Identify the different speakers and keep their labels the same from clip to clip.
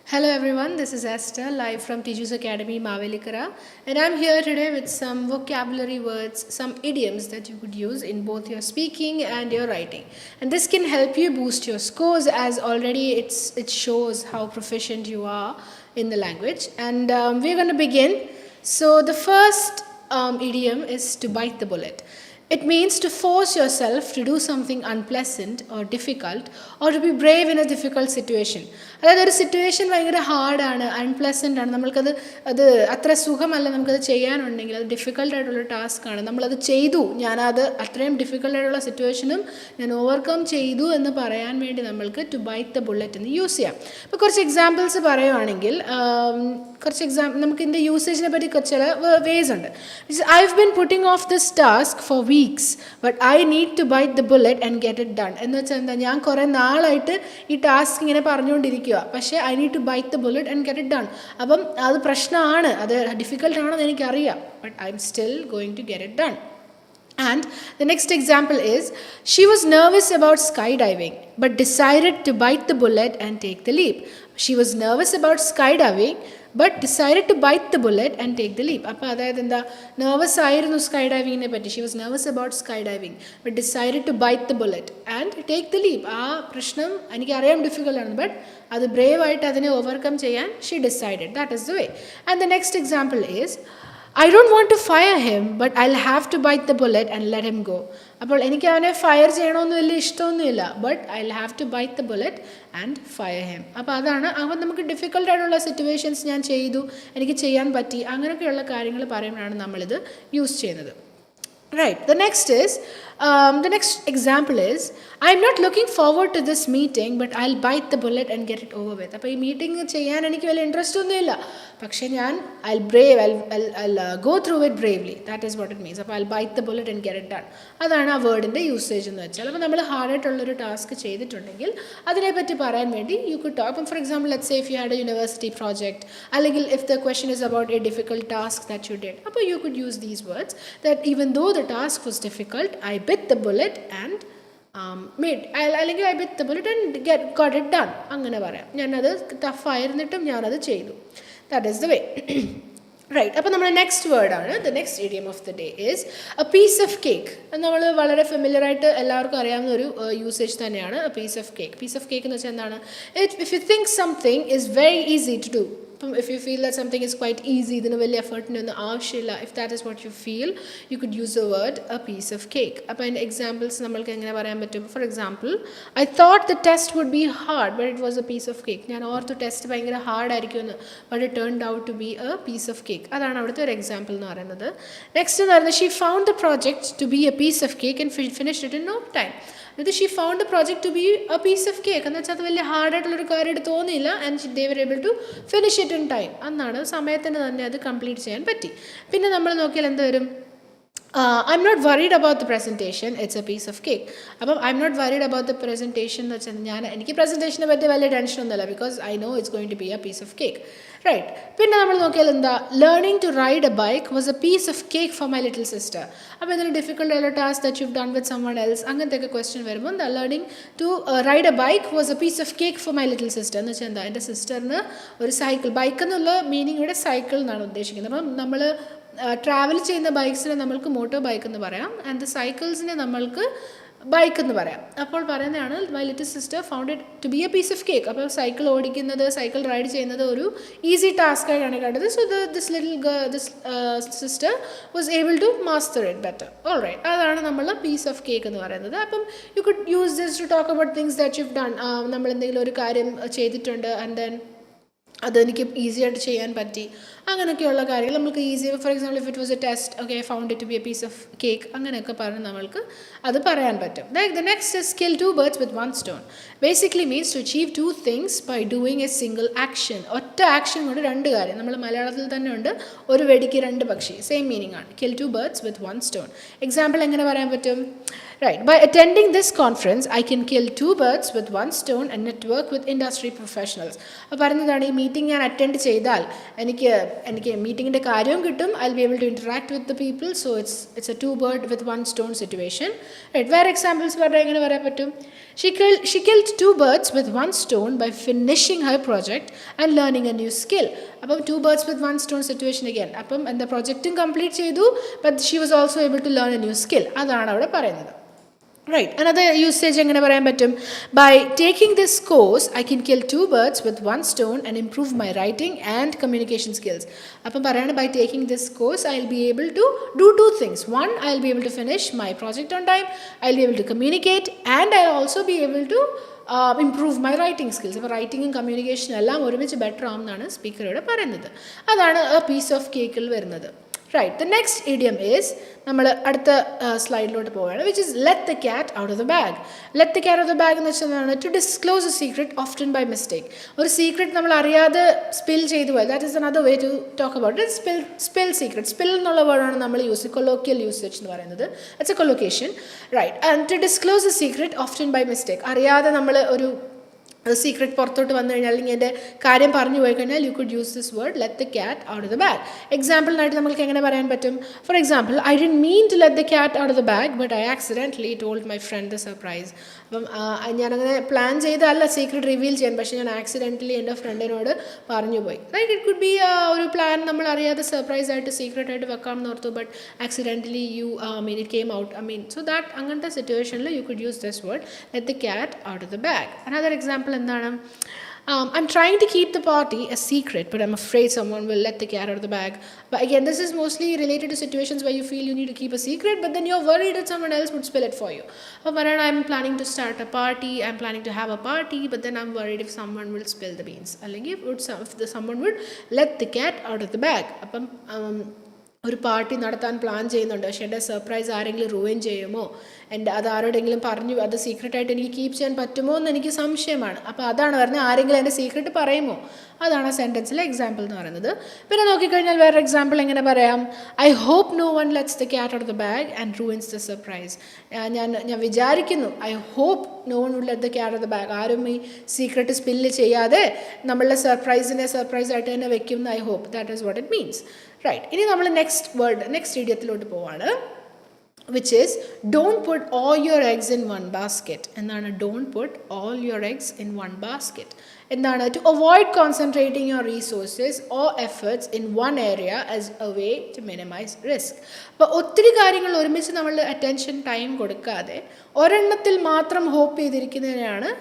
Speaker 1: Hello everyone, this is Esther live from Tiju's Academy, Mavelikara, and I'm here today with some vocabulary words, some idioms that you could use in both your speaking and your writing. And this can help you boost your scores as already it shows how proficient you are in the language. And we're going to begin. So the first idiom is to bite the bullet. It means to force yourself to do something unpleasant or difficult or to be brave in a difficult situation. അതായത് ഒരു situation ഭയങ്കര ഹാർഡാണ്, unpleasant ആണ്, നമ്മൾക്കത് അത്ര സുഖമല്ല, നമുക്കത് ചെയ്യാനുണ്ടെങ്കിൽ അത് ഡിഫിക്കൽട്ടായിട്ടുള്ള ടാസ്ക്കാണ്, നമ്മളത് ചെയ്തു, ഞാനത് അത്രയും ഡിഫിക്കൽട്ടായിട്ടുള്ള സിറ്റുവേഷനും ഞാൻ ഓവർകം ചെയ്തു എന്ന് പറയാൻ വേണ്ടി നമ്മൾക്ക് ടു ബൈറ്റ് ദ ബുള്ളറ്റ് എന്ന് യൂസ് ചെയ്യാം. ഇപ്പോൾ കുറച്ച് എക്സാമ്പിൾസ് പറയുവാണെങ്കിൽ നമുക്ക് ഇതിൻ്റെ യൂസേജിനെ പറ്റി ചില വേസ് ഉണ്ട്. I have been putting off this task for weeks but I need to bite the bullet and get it done. എന്ന് വെച്ചാൽ എന്താ, ഞാൻ കുറേ നാളായിട്ട് ഈ ടാസ്ക് ഇങ്ങനെ പറഞ്ഞുകൊണ്ടിരിക്കുക, പക്ഷേ I need to bite the bullet and get it done. അപ്പം അത് പ്രശ്നമാണ്, അത് ഡിഫിക്കൽട്ടാണെന്ന് എനിക്കറിയാം, but I am still going to get it done. And the next example is, she was nervous about skydiving but decided to bite the bullet and take the leap. She was nervous about skydiving but decided to bite the bullet and take the leap. അപ്പോൾ അതായത് എന്താ, nervous ആയിരുന്നു sky ഡൈവിങ്ങിനെ പറ്റി, she was nervous about sky diving but decided to bite the bullet and take the leap. ആ പ്രശ്നം എനിക്കറിയാം ഡിഫിക്കൽട്ടാണ്, but അത് ബ്രേവായിട്ട് അതിനെ ഓവർകം ചെയ്യാൻ she decided. That is the way. And the next example is, I don't want to fire him, but I'll have to bite the bullet and let him go. അപ്പോൾ എനിക്ക് അവനെ fire ചെയ്യണമെന്ന് വലിയ ഇഷ്ടമൊന്നുമില്ല, but I have to bite the bullet and fire him. അപ്പോൾ അതാണ്, അവൻ നമുക്ക് ഡിഫിക്കൽട്ടായിട്ടുള്ള സിറ്റുവേഷൻസ് ഞാൻ ചെയ്തു, എനിക്ക് ചെയ്യാൻ പറ്റി, അങ്ങനെയൊക്കെയുള്ള കാര്യങ്ങൾ പറയുമ്പോഴാണ് നമ്മളിത് യൂസ് ചെയ്യുന്നത്. Right. The next example is, I'm not looking forward to this meeting, but I'll bite the bullet and get it over with. അപ്പോൾ ഈ മീറ്റിംഗ് ചെയ്യാൻ എനിക്ക് വലിയ ഇൻട്രസ്റ്റ് ഒന്നുമില്ല, പക്ഷേ ഞാൻ I'll go through it bravely. That is what it means. അപ്പോൾ I'll bite the bullet and get it done. അതാണ് ആ വേർഡിൻ്റെ യൂസേജ് എന്ന് വെച്ചാൽ. അപ്പോൾ നമ്മൾ ഹാർഡായിട്ടുള്ളൊരു ടാസ്ക് ചെയ്തിട്ടുണ്ടെങ്കിൽ അതിനെപ്പറ്റി പറയാൻ വേണ്ടി you could talk. For example, let's say if you had a university project, അല്ലെങ്കിൽ if the question is about a difficult task that you did, അപ്പോൾ you could use these words that even though the task was difficult, I bit the bullet and അല്ലെങ്കിൽ I bit the bullet and got it done. അങ്ങനെ പറയാം, ഞാനത് ടഫായിരുന്നിട്ടും ഞാനത് ചെയ്തു. That is the way. Right. അപ്പോൾ നമ്മുടെ next വേർഡാണ്, the next idiom of the day is a piece of cake. നമ്മൾ വളരെ ഫെമിലിയർ ആയിട്ട് എല്ലാവർക്കും അറിയാവുന്ന ഒരു യൂസേജ് തന്നെയാണ് a piece of cake. Piece of cake എന്ന് വെച്ചാൽ എന്താണ്, if you think something is very easy to do, ഇപ്പം if you feel that something is quite easy, ഇതിന് വലിയ എഫേർട്ടിൻ്റെ ഒന്നും ആവശ്യമില്ല, if that is what you feel, you could use the word a piece of cake. അപ്പോൾ അതിൻ്റെ examples നമ്മൾക്ക് എങ്ങനെ പറയാൻ പറ്റും? For example, I thought the test would be hard but it was a piece of cake. ഞാൻ ഓർത്തു test ഭയങ്കര ഹാർഡായിരിക്കുമെന്ന്, but it turned out to be a piece of cake. അതാണ് അവിടുത്തെ ഒരു എക്സാമ്പിൾ എന്ന് പറയുന്നത്. നെക്സ്റ്റ് എന്ന് പറയുന്നത്, she found the project to be a piece of cake and finished it in no time. ഇത് she found the project to be a piece of cake എന്ന് വെച്ചാൽ അത് വലിയ ഹാർഡായിട്ടുള്ളൊരു കാര്യമായിട്ട് തോന്നിയില്ല, and they were able to finish it in time. അന്നാണ് സമയത്തിന് തന്നെ അത് കംപ്ലീറ്റ് ചെയ്യാൻ പറ്റി. പിന്നെ നമ്മൾ നോക്കിയാൽ എന്ത് വരും, I'm not worried about the presentation, it's a piece of cake. അപ്പം I'm not worried about the presentation എന്ന് വെച്ചാൽ എനിക്ക് പ്രസൻറ്റേഷനെ പറ്റി വലിയ ടെൻഷനൊന്നുമില്ല, because I know it's going to be a piece of cake. Right. പിന്നെ നമ്മൾ നോക്കിയാൽ എന്താ, learning to ride a bike was a piece of cake for my little sister. അപ്പോൾ ഇതിൽ ഡിഫിക്കൽട്ട് ആയുള്ള task that you done with someone else, അങ്ങനത്തെ ഒക്കെ question വരുമ്പോൾ എന്താ, learning to ride a bike was a piece of cake for my little sister എന്ന് വെച്ചാൽ എന്താ, എൻ്റെ സിസ്റ്ററിന് ഒരു സൈക്കിൾ, ബൈക്ക് എന്നുള്ള മീനിങ് ഇവിടെ സൈക്കിൾ എന്നാണ് ഉദ്ദേശിക്കുന്നത്. അപ്പം നമ്മൾ ട്രാവൽ ചെയ്യുന്ന ബൈക്സിനെ നമ്മൾക്ക് മോട്ടോർ ബൈക്ക് എന്ന് പറയാം, ആൻഡ് ദ സൈക്കിൾസിനെ നമ്മൾക്ക് ബൈക്ക് എന്ന് പറയാം. അപ്പോൾ പറയുന്നതാണ്, my little sister found it to be a piece of cake. അപ്പോൾ സൈക്കിൾ ഓടിക്കുന്നത്, സൈക്കിൾ റൈഡ് ചെയ്യുന്നത് ഒരു ഈസി ടാസ്ക് ആയിട്ടാണ് കണ്ടത്. So this sister was able to master it better. All right. അതാണ് നമ്മൾ പീസ് ഓഫ് കേക്ക് എന്ന് പറയുന്നത്. അപ്പം you could use this to talk about things that you done. നമ്മൾ എന്തെങ്കിലും ഒരു കാര്യം ചെയ്തിട്ടുണ്ട്, ആൻഡ് ദെൻ അതെനിക്ക് ഈസി ആയിട്ട് ചെയ്യാൻ പറ്റി, അങ്ങനെയൊക്കെയുള്ള കാര്യങ്ങൾ നമുക്ക് easy. For example, if it was a test, okay, found it to be a piece of cake, അങ്ങനെയൊക്കെ പറഞ്ഞ് നമ്മൾക്ക് അത് പറയാൻ പറ്റും. The next is kill 2 birds with 1 stone. Basically means to achieve 2 things by doing a single action. ഒറ്റ action കൊണ്ട് 2 കാര്യം. നമ്മൾ മലയാളത്തിൽ തന്നെ ഉണ്ട്, ഒരു വെടിക്ക് 2 പക്ഷി, സെയിം മീനിങ് ആണ്. Kill 2 birds with 1 stone. Example എങ്ങനെ പറയാൻ പറ്റും? Right. By attending this conference, I can kill 2 birds with 1 stone and network with industry professionals. അപ്പോൾ പറയുന്നതാണ്, ഈ മീറ്റിംഗ് ഞാൻ അറ്റൻഡ് ചെയ്താൽ എനിക്ക് മീറ്റിങ്ങിൻ്റെ കാര്യവും കിട്ടും, I will be able to interact with the people. So it's a 2 bird with 1 stone situation. Right. വേറെ എക്സാമ്പിൾസ് പറഞ്ഞാൽ എങ്ങനെ പറയാൻ പറ്റും? She killed two birds with one stone by finishing her project and learning a new skill. അപ്പം two birds with one stone situation again. അപ്പം എന്താ പ്രൊജക്റ്റും complete ചെയ്തു, but she was also able to learn a new skill. അതാണ് അവിടെ പറയുന്നത്. Right, another usage എങ്ങനെ പറയാൻ പറ്റും? By taking this course, I can kill two birds with one stone and improve my writing and communication skills. അപ്പം പറയാണ്, by taking this course, I'll be able to do two things. One, I'll be able to finish my project on time, I'll be able to communicate, and I'll also be able to improve my writing skills. അപ്പോൾ റൈറ്റിങ്ങും കമ്മ്യൂണിക്കേഷനും എല്ലാം ഒരുമിച്ച് better ആവുമെന്നാണ് speaker ഇവിടെ പറയുന്നത്. അതാണ് a piece of cakeൽ വരുന്നത്. Right, the next idiom is, നമ്മൾ അടുത്ത സ്ലൈഡിലോട്ട് പോവുകയാണ്, which is let the cat out of the bag. Let the cat out of the bag എന്ന് വെച്ചാൽ to disclose a secret often by mistake. ഒരു secret നമ്മൾ അറിയാതെ spill ചെയ്തു പോയി. That is another way to talk about it. Spill secret. Spill എന്നുള്ള വേർഡാണ് നമ്മൾ യൂസ്, കൊളോക്കിയൽ യൂസേജ് എന്ന് പറയുന്നത്. It's a collocation. Right, and to disclose a secret often by mistake. അറിയാതെ നമ്മൾ ഒരു സീക്രട്ട് പുറത്തോട്ട് വന്നു കഴിഞ്ഞാൽ, അല്ലെങ്കിൽ എൻ്റെ കാര്യം പറഞ്ഞു പോയി കഴിഞ്ഞാൽ, you could use this word let the cat out of the bag. എക്സാമ്പിളിനായിട്ട് നമുക്ക് എങ്ങനെ പറയാൻ പറ്റും? For example, I didn't mean to let the cat out of the bag but I accidentally told my friend the surprise. അപ്പം ഞാനങ്ങനെ plan ചെയ്തല്ല secret reveal ചെയ്യാൻ, പക്ഷേ ഞാൻ ആക്സിഡൻ്റലി എൻ്റെ ഫ്രണ്ടിനോട് പറഞ്ഞു പോയി. റൈറ്റ്, ഇറ്റ് കുഡ് ബി ഒരു പ്ലാൻ നമ്മൾ അറിയാതെ സർപ്രൈസ് ആയിട്ട് സീക്രട്ട് ആയിട്ട് വെക്കാം എന്ന് ഓർത്തു, but accidentally it came out. So that അങ്ങനത്തെ സിറ്റുവേഷനിൽ U could use this word let the cat out of the bag. Another example എന്താണ്? I'm trying to keep the party a secret, but I'm afraid someone will let the cat out of the bag. But again, this is mostly related to situations where you feel you need to keep a secret, but then you're worried that someone else would spill it for you. I'm planning to start a party, I'm planning to have a party, but then I'm worried if someone will spill the beans. If someone would let the cat out of the bag. ഒരു party നടത്താൻ plan ചെയ്യുന്നുണ്ട്, പക്ഷേ എൻ്റെ surprise ആരെങ്കിലും ruin ചെയ്യുമോ, എൻ്റെ അത് ആരോടെങ്കിലും പറഞ്ഞു അത് സീക്രട്ടായിട്ട് എനിക്ക് കീപ്പ് ചെയ്യാൻ പറ്റുമോ എന്ന് എനിക്ക് സംശയമാണ്. അപ്പോൾ അതാണ് പറഞ്ഞത്, ആരെങ്കിലും എൻ്റെ സീക്രട്ട് പറയുമോ, അതാണ് ആ സെൻറ്റൻസിലെ എക്സാമ്പിൾ എന്ന് പറയുന്നത്. പിന്നെ നോക്കിക്കഴിഞ്ഞാൽ വേറെ എക്സാമ്പിൾ എങ്ങനെ പറയാം? I hope no one lets the cat out of the bag and ruins the surprise. ഞാൻ വിചാരിക്കുന്നു, I hope no one would let the cat out of the bag, ആരും ഈ സീക്രട്ട് സ്പില്ല് ചെയ്യാതെ നമ്മളുടെ സർപ്രൈസായിട്ട് തന്നെ വെക്കും എന്ന് I hope. That is what it means. Right, ഇനി നമ്മൾ നെക്സ്റ്റ് ഇഡിയത്തിലോട്ട് പോവാണ്, which is don't put all your eggs in one basket. എന്താണ് don't put all your eggs in one basket? എന്താണ്? To avoid concentrating your resources or efforts in one area as a way to minimize risk. അപ്പോൾ ഒത്തിരി കാര്യങ്ങൾ ഒരുമിച്ച് നമ്മൾ attention time കൊടുക്കാതെ ഒരെണ്ണത്തിൽ മാത്രം ഹോപ്പ് ചെയ്തിരിക്കുന്നതിനാണ്,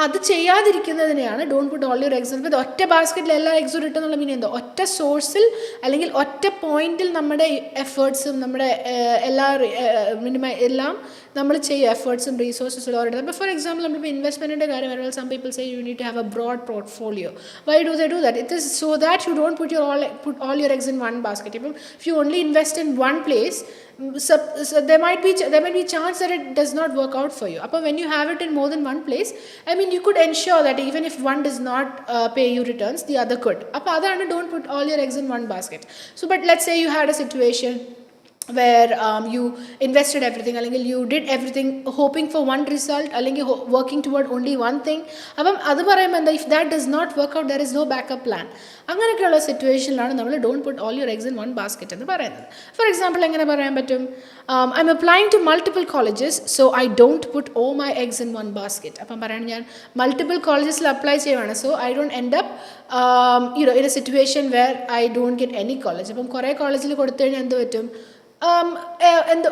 Speaker 1: അത് ചെയ്യാതിരിക്കുന്നതിനെയാണ് don't put all your eggs. ഇപ്പോൾ ഒറ്റ ബാസ്ക്കറ്റിൽ എല്ലാ എഗ്സും ഇട്ടെന്നുള്ള മീനിങ് എന്തോ, ഒറ്റ സോഴ്സിൽ അല്ലെങ്കിൽ ഒറ്റ പോയിന്റിൽ നമ്മുടെ എഫേർട്സും നമ്മുടെ എല്ലാം നമ്മൾ ചെയ്യുക, എഫേർട്സും റീസോഴ്സസും ഓരോ. ഇപ്പോൾ ഫോർ എക്സാമ്പിൾ നമ്മളിപ്പോൾ ഇൻവെസ്റ്റ്മെൻറ്റിൻ്റെ കാര്യം വരുമ്പോൾ some people say you need to have a broad portfolio. Why do they do that? It is so that you don't put all your eggs in one basket. ഇപ്പം if you only invest in one place, so there might be chance that it does not work out for you. Appo when you have it in more than one place, you could ensure that even if one does not pay you returns, the other could. Appo adana don't put all your eggs in one basket. So but let's say you had a situation where you invested everything, അല്ലെങ്കിൽ you did everything hoping for one result, അല്ലെങ്കിൽ working toward only one thing. അപ്പം അത് പറയുമ്പോൾ എന്താ, if that does not work out, there is no backup plan. അങ്ങനെയൊക്കെയുള്ള സിറ്റുവേഷനിലാണ് നമ്മൾ don't put all your eggs in one basket എന്ന് പറയുന്നത്. For example എങ്ങനെ പറയാൻ പറ്റും? I'm applying to multiple colleges, so I don't put all my eggs in one basket. അപ്പം പറയണം, ഞാൻ മൾട്ടിപ്പിൾ കോളേജസിൽ അപ്ലൈ ചെയ്യുവാണ്, so I don't end up in a situation where I don't get any college. അപ്പം കുറേ കോളേജിൽ കൊടുത്തു കഴിഞ്ഞാൽ എന്ത് പറ്റും?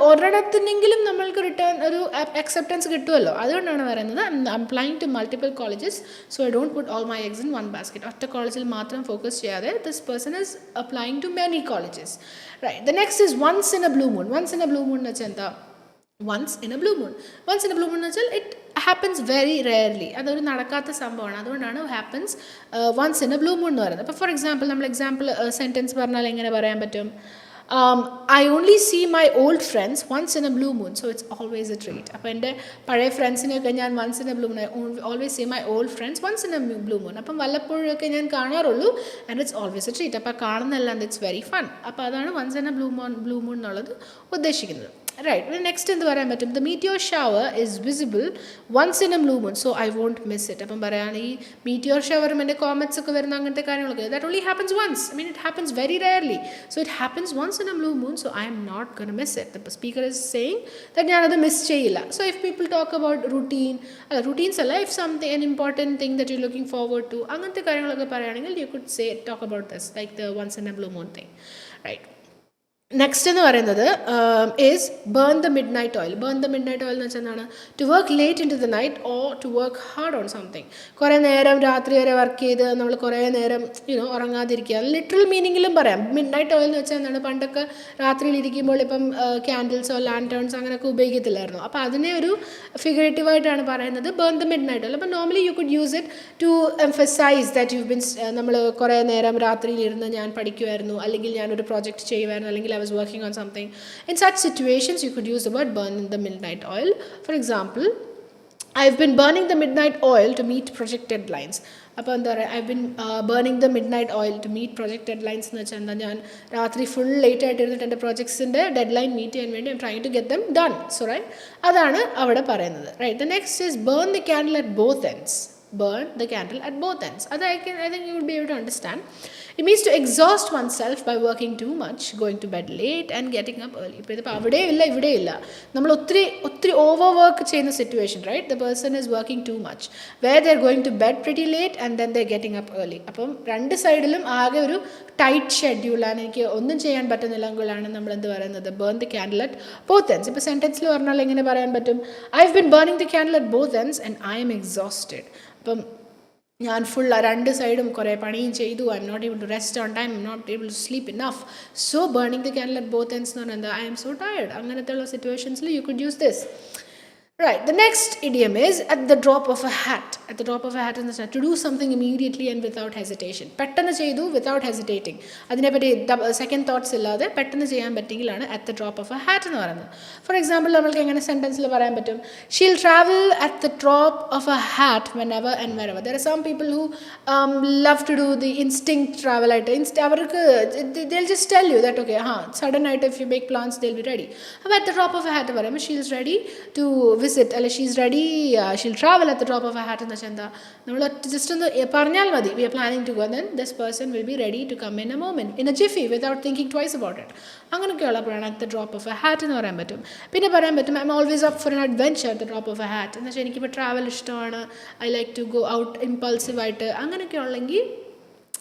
Speaker 1: ഒരിടത്തിനെങ്കിലും നമ്മൾക്ക് റിട്ടേൺ ഒരു അക്സെപ്റ്റൻസ് കിട്ടുമല്ലോ. അതുകൊണ്ടാണ് പറയുന്നത് applying to multiple colleges, so I don't put all my eggs in one basket. ഒറ്റ കോളേജിൽ മാത്രം ഫോക്കസ് ചെയ്യാതെ this person is applying to many colleges. Right, the next is once in A blue moon. വൺസ് in A blue moon എന്ന് വെച്ചാൽ എന്താ? Once in A blue moon എന്ന് വെച്ചാൽ ഇറ്റ് ഹാപ്പൻസ് വെരി റെയർലി, അതൊരു നടക്കാത്ത സംഭവമാണ്. അതുകൊണ്ടാണ് happens once in A blue moon എന്ന് പറയുന്നത്. അപ്പോൾ ഫോർ എക്സാമ്പിൾ നമ്മൾ സെൻറ്റൻസ് പറഞ്ഞാൽ എങ്ങനെ പറയാൻ പറ്റും? I only see my old friends once in a blue moon, so it's always a treat. അപ്പോൾ എൻ്റെ പഴയ ഫ്രണ്ട്സിനെയൊക്കെ ഞാൻ once in a blue moon, I always see my old friends once in a blue moon. അപ്പം വല്ലപ്പോഴൊക്കെ ഞാൻ കാണാറുള്ളൂ, and it's always a treat. അപ്പോൾ കാണുന്നതെല്ലാം it's very fun. അപ്പോൾ അതാണ് once in a blue moon എന്നുള്ളത് ഉദ്ദേശിക്കുന്നത്. Right. Well, next in the meteor shower is visible once in a blue moon, so I won't miss it. Meteor shower comets that only happens once. I mean, it happens very rarely. So it happens once in a blue moon, so I am not going to miss it. The speaker is saying that I miss cheyilla. So if people talk about routines are if something an important thing that you're looking forward to, you could say talk about this, like the once in a blue moon thing. Right. Next in the is burn the midnight oil. Burn the midnight oil to work late into the night or to work hard on something. Kore neram rathri vare work ചെയ്ത് നമ്മൾ കുറേ നേരം ഉറങ്ങാതിരിക്കുക. Literal മീനിങ്ങിലും പറയാം. Midnight oil എന്ന് വെച്ചാൽ എന്താണ്, പണ്ടൊക്കെ രാത്രിയിൽ ഇരിക്കുമ്പോൾ ഇപ്പം ക്യാൻഡിൽസോ ലാൻറ്റേൺസ് അങ്ങനെയൊക്കെ ഉപയോഗിക്കത്തില്ലായിരുന്നു. അപ്പോൾ അതിനെ ഒരു ഫിഗറേറ്റീവായിട്ടാണ് പറയുന്നത് ബേൺ ദ മിഡ്നൈറ്റ് ഓയിൽ. അപ്പോൾ normally you could use it to emphasize that you been നമ്മൾ കുറേ നേരം രാത്രിയിൽ ഇരുന്ന് ഞാൻ പഠിക്കുമായിരുന്നു, അല്ലെങ്കിൽ ഞാനൊരു പ്രോജക്റ്റ് ചെയ്യുമായിരുന്നു, അല്ലെങ്കിൽ I was working on something. In such situations, you could use the word burn the midnight oil. For example, I've been burning the midnight oil to meet project deadlines. I've been burning the midnight oil to meet project deadlines. Full late at projects in the deadline meeting and I'm trying to get them done. So right, right. The next is burn the candle at both ends. Burn the candle at both ends. I think you will be able to understand. It means to exhaust oneself by working too much, going to bed late and getting up early. Overwork in the situation, right? The person is working too much, where they're going to bed pretty late and then they're getting up early. Two sides tight schedule and burn the candle at both ends. Sentence I've been burning the candle at both ends and I am exhausted. ഞാൻ full രണ്ട് സൈഡും കുറേ പണിയും ചെയ്തു. I'm not able to rest on time, I'm not able to sleep enough. So burning the candle at both ends എന്ന് പറഞ്ഞാൽ എന്താ, I'm so tired. അങ്ങനത്തെ ഉള്ള സിറ്റുവേഷൻസിൽ you could use this. Right, the next idiom is at the drop of a hat. At the drop of a hat in the sense to do something immediately and without hesitation. Pettannu cheyidu without hesitating. Adinepatti second thoughts illade pettannu cheyan pattengilana at the drop of a hat ennu parayunnu. For example, namalku engane sentence il parayan pattum, she'll travel at the drop of a hat whenever and wherever. There are some people who love to do the instinct travel. They'll just tell you that okay, sudden night if you make plans they'll be ready. But at the drop of a hat parayum, she's ready to visit, she's ready, she'll travel at the drop of a hat in the chanda. Just on the parnal madi, we are planning to go, and then this person will be ready to come in a moment, in a jiffy, without thinking twice about it. At the drop of a hat in the I'm always up for an adventure at the drop of a hat. And travel I like to go out impulsive.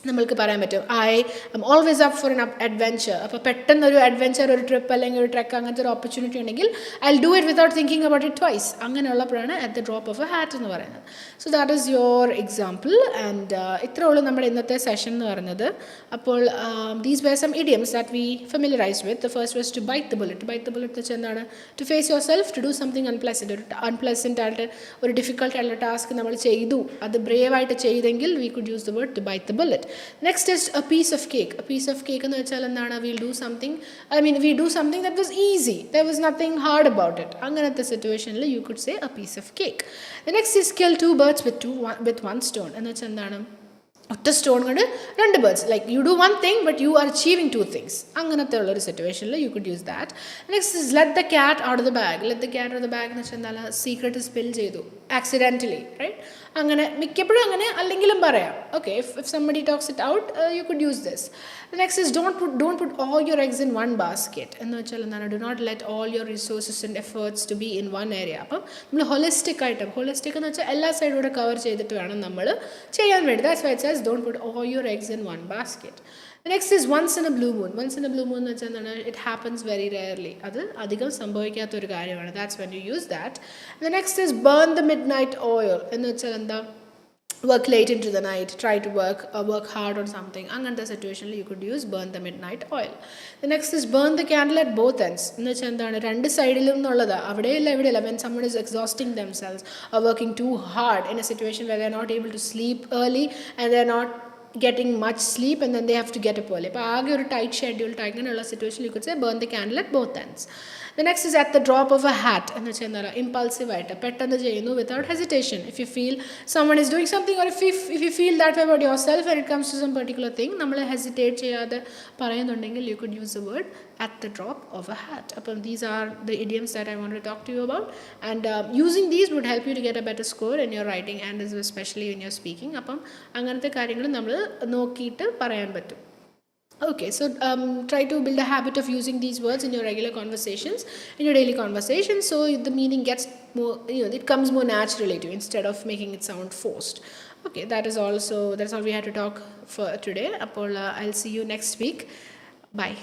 Speaker 1: നമ്മൾക്ക് പറയാൻ പറ്റും I M always up four N adventure. അപ്പോൾ പെട്ടെന്നൊരു adventure, ഒരു trip അല്ലെങ്കിൽ ഒരു trek അങ്ങനത്തെ ഒരു ഓപ്പർച്യൂണിറ്റി ഉണ്ടെങ്കിൽ I will do it without thinking about it twice. അങ്ങനെയുള്ളപ്പോഴാണ് at the drop of a hat എന്ന് പറയുന്നത്. So that is your example. And ഇത്രേ ഉള്ളൂ നമ്മുടെ ഇന്നത്തെ സെഷൻ എന്ന് പറയുന്നത്. അപ്പോൾ these were some idioms that we familiarised with. The first was to bite the bullet. Bite the bullet വെച്ചാൽ എന്താണ്, to face yourself, to do something unpleasant. ഒരു അൺപ്ലസൻറ്റ് ആയിട്ട് ഒരു ഡിഫിക്കൽട്ട് ആയിട്ടുള്ള ടാസ്ക് നമ്മൾ ചെയ്തു, അത് ബ്രേവായിട്ട് ചെയ്തെങ്കിൽ we could use the word to bite the bullet. Next is a piece of cake. A piece of cake എന്ന് വെച്ചാൽ എന്താണ്, we do something that was easy. There was nothing hard about it. അങ്ങനത്തെ സിറ്റുവേഷനിൽ you could say a piece of cake. The next is kill two birds with one stone. എന്ന് വെച്ചാൽ എന്താണ്, ഒറ്റ stone കൊണ്ട് രണ്ട് birds. Like you do one thing but you are achieving two things. അങ്ങനത്തെ ഉള്ളൊരു സിറ്റുവേഷനിൽ U could use that. Next is let the cat out of the bag. Let the cat out of the bag എന്ന് വെച്ചാൽ എന്താണ്, secret spill ചെയ്തു accidentally, right? അങ്ങനെ മിക്കപ്പോഴും അങ്ങനെ അല്ലെങ്കിലും പറയാം. Okay, if somebody talks it out you could use this. Next is don't put all your eggs in one basket. എന്ന് വെച്ചാൽ എന്താണ്, do not let all your resources and efforts to be in one area. അപ്പം നമ്മൾ holistic ആയിട്ട്, holistic എന്ന് വെച്ചാൽ എല്ലാ സൈഡൂടെ cover ചെയ്തിട്ട് വേണം നമ്മൾ ചെയ്യാൻ വേണ്ടി. That's why it says don't put all your eggs in one basket. The next is once in a blue moon. Once in a blue moon എന്ന് വെച്ചാൽ എന്താണ്, it happens very rarely. അത് അധികം സംഭവിക്കാത്ത ഒരു കാര്യമാണ്. That's when you use that. The next is burn the midnight oil. എന്ന് വെച്ചാൽ എന്താ, work late into the night, try to work hard on something. അങ്ങനത്തെ സിറ്റുവേഷനിൽ you could use burn the midnight oil. The next is burn the candle at both ends. എന്ന് വെച്ചാൽ എന്താണ്, രണ്ട് സൈഡിലും എന്നുള്ളത് അവിടെയില്ല ഇവിടെയില്ല. When someone is exhausting themselves or working too hard in a situation where they are not able to sleep early and they are not getting much sleep and then they have to get up early. അപ്പോൾ ആകെ ഒരു tight scheduled അങ്ങനെയുള്ള situation you could say burn the candle at both ends. The next is at the drop of a hat. എന്ന് വെച്ചാൽ എന്താ പറയുക, impulsive ആയിട്ട് പെട്ടെന്ന് ചെയ്യുന്നു without hesitation. If you feel someone is doing something, or if you feel that way about yourself when it comes to some particular thing, നമ്മൾ hesitate ചെയ്യാതെ പറയുന്നുണ്ടെങ്കിൽ you could use the word at the drop of a hat. അപ്പം these are the idioms that I want to talk to you about, and using these would help you to get a better score in your writing and especially in your speaking. അപ്പം അങ്ങനത്തെ കാര്യങ്ങൾ നമ്മൾ നോക്കിയിട്ട് പറയാൻ പറ്റും. Okay, so try to build a habit of using these words in your regular conversations, in your daily conversations, so the meaning gets more, it comes more naturally to you instead of making it sound forced. Okay, that's all we had to talk for today. I'll see you next week. Bye.